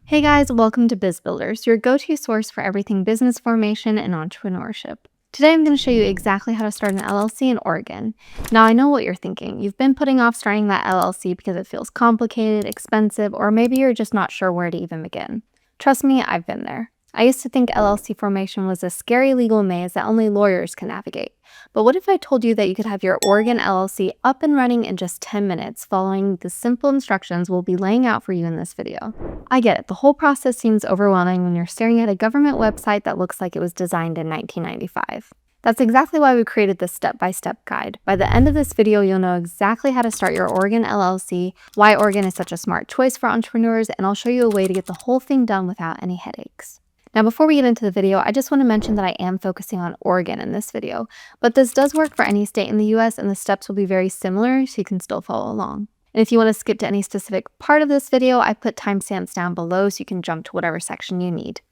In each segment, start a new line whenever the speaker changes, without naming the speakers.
Hey guys, welcome to Biz Builders, your go-to source for everything business formation and entrepreneurship. Today I'm going to show you exactly how to start an LLC in Oregon. Now I know what you're thinking. You've been putting off starting that LLC because it feels complicated, expensive, or maybe you're just not sure where to even begin. Trust me, I've been there. I used to think LLC formation was a scary legal maze that only lawyers can navigate. But what if I told you that you could have your Oregon LLC up and running in just 10 minutes following the simple instructions we'll be laying out for you in this video? I get it, the whole process seems overwhelming when you're staring at a government website that looks like it was designed in 1995. That's exactly why we created this step-by-step guide. By the end of this video, you'll know exactly how to start your Oregon LLC, why Oregon is such a smart choice for entrepreneurs, and I'll show you a way to get the whole thing done without any headaches. Now, before we get into the video, I just want to mention that I am focusing on Oregon in this video, but this does work for any state in the US and the steps will be very similar, so you can still follow along. And if you want to skip to any specific part of this video, I put timestamps down below so you can jump to whatever section you need.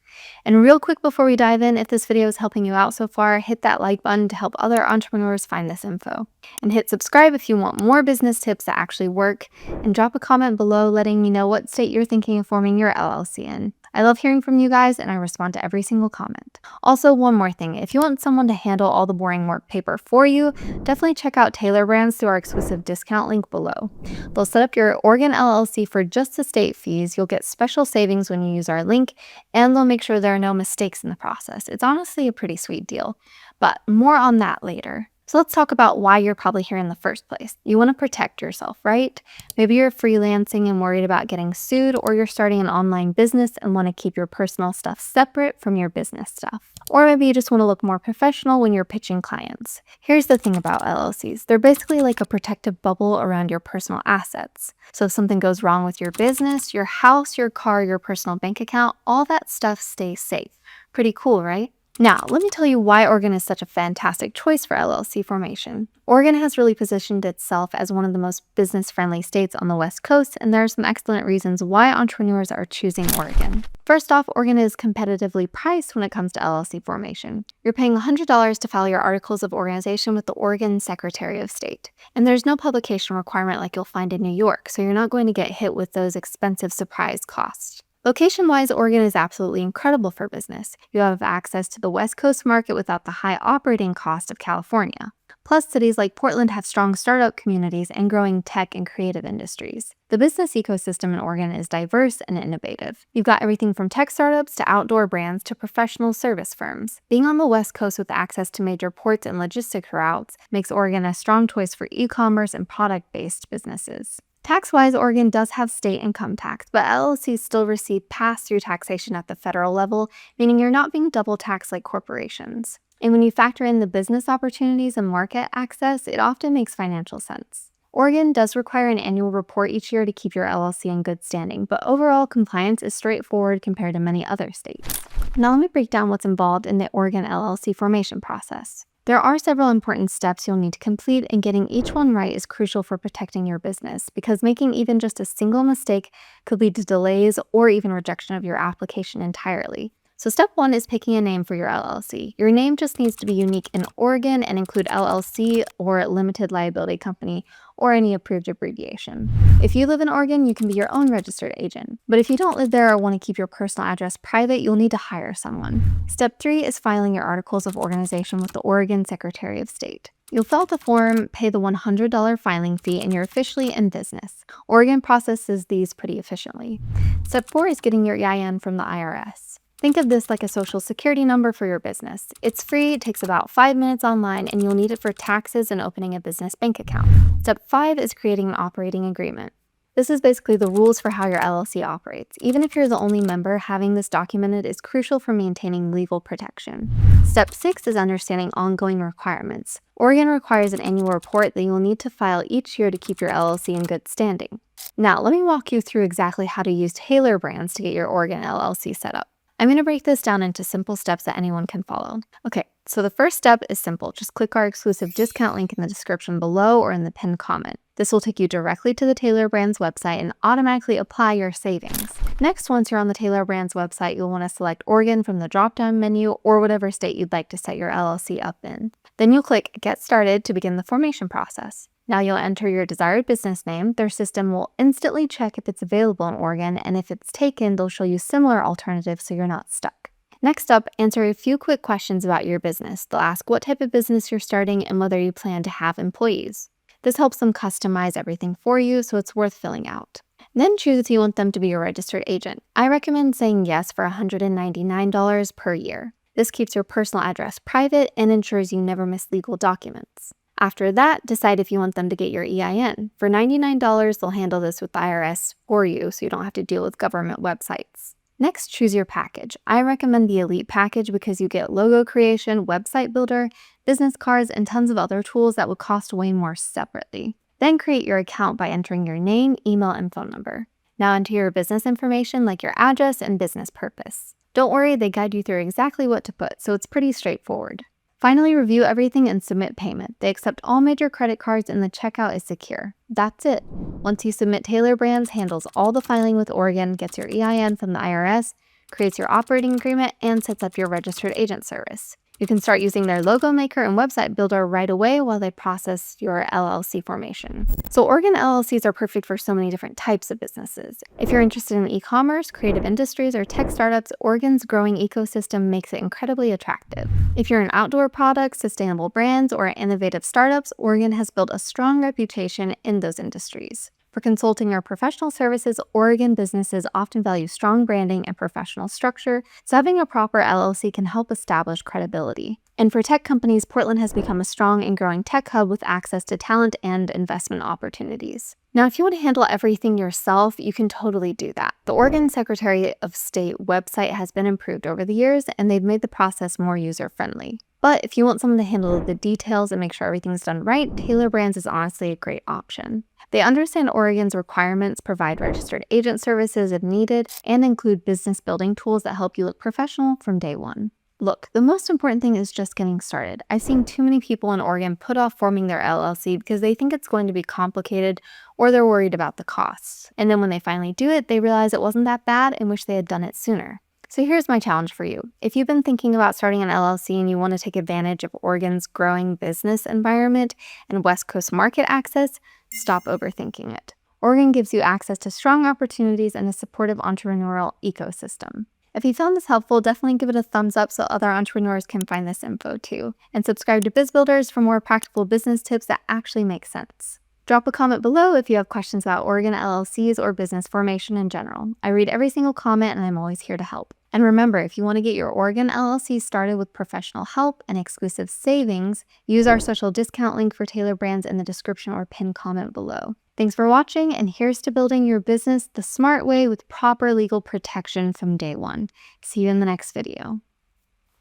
And real quick before we dive in, if this video is helping you out so far, hit that like button to help other entrepreneurs find this info. And hit subscribe if you want more business tips that actually work, and drop a comment below letting me know what state you're thinking of forming your LLC in. I love hearing from you guys and I respond to every single comment. Also, one more thing, if you want someone to handle all the boring work paper for you, definitely check out Tailor brands through our exclusive discount link below. They'll set up your Oregon LLC for just the state fees, you'll get special savings when you use our link, and they'll make sure there are no mistakes in the process. It's honestly a pretty sweet deal, but more on that later. So let's talk about why you're probably here in the first place. You want to protect yourself, right? Maybe you're freelancing and worried about getting sued, or you're starting an online business and want to keep your personal stuff separate from your business stuff. Or maybe you just want to look more professional when you're pitching clients. Here's the thing about LLCs. They're basically like a protective bubble around your personal assets. So if something goes wrong with your business, your house, your car, your personal bank account, all that stuff stays safe. Pretty cool, right? Now, let me tell you why Oregon is such a fantastic choice for LLC formation. Oregon has really positioned itself as one of the most business-friendly states on the West Coast, and there are some excellent reasons why entrepreneurs are choosing Oregon. First off, Oregon is competitively priced when it comes to LLC formation. You're paying $100 to file your articles of organization with the Oregon Secretary of State. And there's no publication requirement like you'll find in New York, so you're not going to get hit with those expensive surprise costs. Location-wise, Oregon is absolutely incredible for business. You have access to the West Coast market without the high operating cost of California. Plus, cities like Portland have strong startup communities and growing tech and creative industries. The business ecosystem in Oregon is diverse and innovative. You've got everything from tech startups to outdoor brands to professional service firms. Being on the West Coast with access to major ports and logistics routes makes Oregon a strong choice for e-commerce and product-based businesses. Tax-wise, Oregon does have state income tax, but LLCs still receive pass-through taxation at the federal level, meaning you're not being double taxed like corporations. And when you factor in the business opportunities and market access, it often makes financial sense. Oregon does require an annual report each year to keep your LLC in good standing, but overall compliance is straightforward compared to many other states. Now let me break down what's involved in the Oregon LLC formation process. There are several important steps you'll need to complete, and getting each one right is crucial for protecting your business, because making even just a single mistake could lead to delays or even rejection of your application entirely. So step one is picking a name for your LLC. Your name just needs to be unique in Oregon and include LLC or limited liability company or any approved abbreviation. If you live in Oregon, you can be your own registered agent. But if you don't live there or want to keep your personal address private, you'll need to hire someone. Step 3 is filing your articles of organization with the Oregon Secretary of State. You'll fill out the form, pay the $100 filing fee, and you're officially in business. Oregon processes these pretty efficiently. Step 4 is getting your EIN from the IRS. Think of this like a social security number for your business. It's free, it takes about 5 minutes online, and you'll need it for taxes and opening a business bank account. Step 5 is creating an operating agreement. This is basically the rules for how your LLC operates. Even if you're the only member, having this documented is crucial for maintaining legal protection. Step 6 is understanding ongoing requirements. Oregon requires an annual report that you'll need to file each year to keep your LLC in good standing. Now, let me walk you through exactly how to use Tailor brands to get your Oregon LLC set up. I'm going to break this down into simple steps that anyone can follow. Okay, so the first step is simple. Just click our exclusive discount link in the description below or in the pinned comment. This will take you directly to the Tailor Brands website and automatically apply your savings. Next, once you're on the Tailor Brands website, you'll want to select Oregon from the drop-down menu or whatever state you'd like to set your LLC up in. Then you'll click Get Started to begin the formation process. Now you'll enter your desired business name. Their system will instantly check if it's available in Oregon, and if it's taken, they'll show you similar alternatives so you're not stuck. Next up, answer a few quick questions about your business. They'll ask what type of business you're starting and whether you plan to have employees. This helps them customize everything for you, so it's worth filling out. Then choose if you want them to be your registered agent. I recommend saying yes for $199 per year. This keeps your personal address private and ensures you never miss legal documents. After that, decide if you want them to get your EIN. For $99, they'll handle this with the IRS for you, so you don't have to deal with government websites. Next, choose your package. I recommend the Elite package because you get logo creation, website builder, business cards, and tons of other tools that would cost way more separately. Then create your account by entering your name, email, and phone number. Now enter your business information like your address and business purpose. Don't worry, they guide you through exactly what to put, so it's pretty straightforward. Finally, review everything and submit payment. They accept all major credit cards and the checkout is secure. That's it. Once you submit, Tailor Brands handles all the filing with Oregon, gets your EIN from the IRS, creates your operating agreement, and sets up your registered agent service. You can start using their logo maker and website builder right away while they process your LLC formation. So Oregon LLCs are perfect for so many different types of businesses. If you're interested in e-commerce, creative industries, or tech startups, Oregon's growing ecosystem makes it incredibly attractive. If you're in outdoor products, sustainable brands, or innovative startups, Oregon has built a strong reputation in those industries. For consulting or professional services, Oregon businesses often value strong branding and professional structure, so having a proper LLC can help establish credibility. And for tech companies, Portland has become a strong and growing tech hub with access to talent and investment opportunities. Now, if you want to handle everything yourself, you can totally do that. The Oregon Secretary of State website has been improved over the years, and they've made the process more user-friendly. But if you want someone to handle the details and make sure everything's done right, Tailor Brands is honestly a great option. They understand Oregon's requirements, provide registered agent services if needed, and include business building tools that help you look professional from day one. Look, the most important thing is just getting started. I've seen too many people in Oregon put off forming their LLC because they think it's going to be complicated or they're worried about the costs. And then when they finally do it, they realize it wasn't that bad and wish they had done it sooner. So here's my challenge for you. If you've been thinking about starting an LLC and you want to take advantage of Oregon's growing business environment and West Coast market access, stop overthinking it. Oregon gives you access to strong opportunities and a supportive entrepreneurial ecosystem. If you found this helpful, definitely give it a thumbs up so other entrepreneurs can find this info too. And subscribe to Biz Builders for more practical business tips that actually make sense. Drop a comment below if you have questions about Oregon LLCs or business formation in general. I read every single comment and I'm always here to help. And remember, if you want to get your Oregon LLC started with professional help and exclusive savings, use our special discount link for Tailor Brands in the description or pinned comment below. Thanks for watching, and here's to building your business the smart way with proper legal protection from day one. See you in the next video.